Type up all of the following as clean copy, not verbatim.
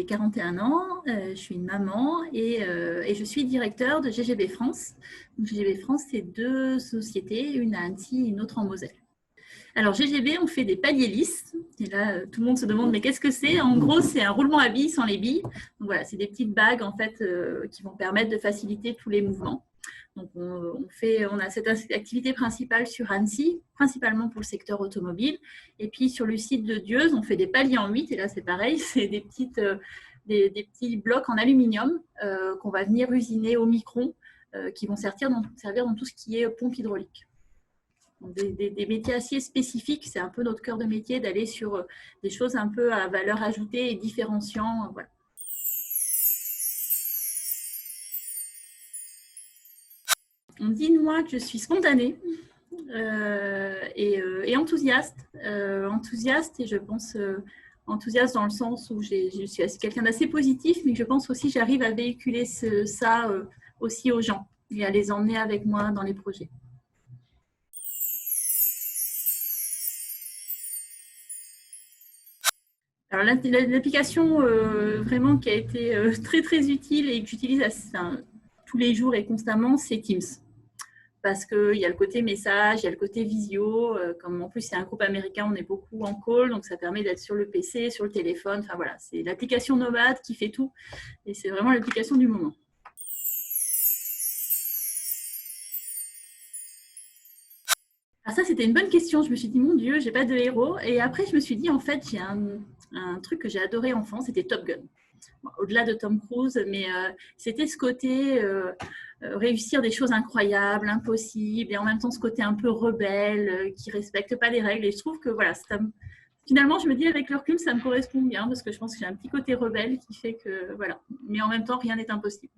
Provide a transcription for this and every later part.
j'ai 41 ans, je suis une maman et je suis directeur de GGB France. Donc, GGB France, c'est deux sociétés, une à Annecy et une autre en Moselle. Alors, GGB, on fait des paliers lisses. Et là, tout le monde se demande, mais qu'est-ce que c'est? En gros, c'est un roulement à billes sans les billes. Donc, voilà, c'est des petites bagues, en fait, qui vont permettre de faciliter tous les mouvements. Donc, on a cette activité principale sur Annecy, principalement pour le secteur automobile. Et puis, sur le site de Dieuze, on fait des paliers en 8. Et là, c'est pareil, c'est des petits blocs en aluminium qu'on va venir usiner au micron, qui vont servir dans tout ce qui est pompe hydraulique. Donc, des métiers assez spécifiques, c'est un peu notre cœur de métier d'aller sur des choses un peu à valeur ajoutée et différenciant. Voilà. On dit de moi que je suis spontanée et enthousiaste. Enthousiaste, et je pense enthousiaste dans le sens où je suis quelqu'un d'assez positif, mais je pense aussi que j'arrive à véhiculer ça aussi aux gens et à les emmener avec moi dans les projets. Alors, l'application vraiment qui a été très très utile et que j'utilise tous les jours et constamment, c'est Teams. Parce qu'il y a le côté message, il y a le côté visio. Comme en plus c'est un groupe américain, on est beaucoup en call, donc ça permet d'être sur le PC, sur le téléphone. Enfin voilà, c'est l'application nomade qui fait tout. Et c'est vraiment l'application du moment. Alors ça, c'était une bonne question. Je me suis dit, mon Dieu, j'ai pas de héros. Et après, je me suis dit, en fait, j'ai un truc que j'ai adoré enfant, c'était Top Gun. Bon, au-delà de Tom Cruise, mais c'était ce côté réussir des choses incroyables, impossibles, et en même temps ce côté un peu rebelle, qui respecte pas les règles. Et je trouve que voilà, finalement, je me dis avec le recul, ça me correspond bien, parce que je pense que j'ai un petit côté rebelle qui fait que, voilà. Mais en même temps, rien n'est impossible.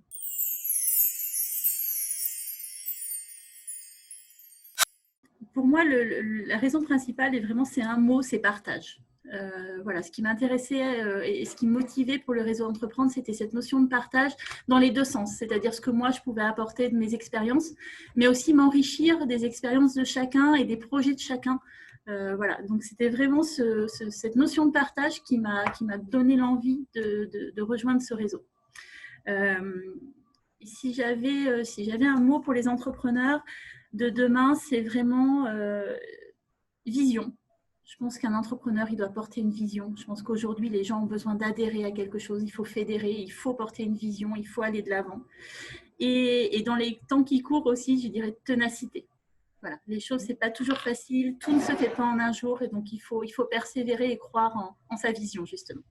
Pour moi, la raison principale, est vraiment, c'est un mot, c'est partage. Voilà, ce qui m'intéressait et ce qui me motivait pour le réseau Entreprendre, c'était cette notion de partage dans les deux sens, c'est-à-dire ce que moi je pouvais apporter de mes expériences, mais aussi m'enrichir des expériences de chacun et des projets de chacun. Voilà, donc c'était vraiment cette notion de partage qui m'a donné l'envie de rejoindre ce réseau. Si j'avais un mot pour les entrepreneurs de demain, c'est vraiment vision. Je pense qu'un entrepreneur, il doit porter une vision. Je pense qu'aujourd'hui, les gens ont besoin d'adhérer à quelque chose. Il faut fédérer, il faut porter une vision, il faut aller de l'avant. Et dans les temps qui courent aussi, je dirais ténacité. Voilà, les choses, c'est pas toujours facile. Tout ne se fait pas en un jour. Et donc, il faut persévérer et croire en sa vision, justement.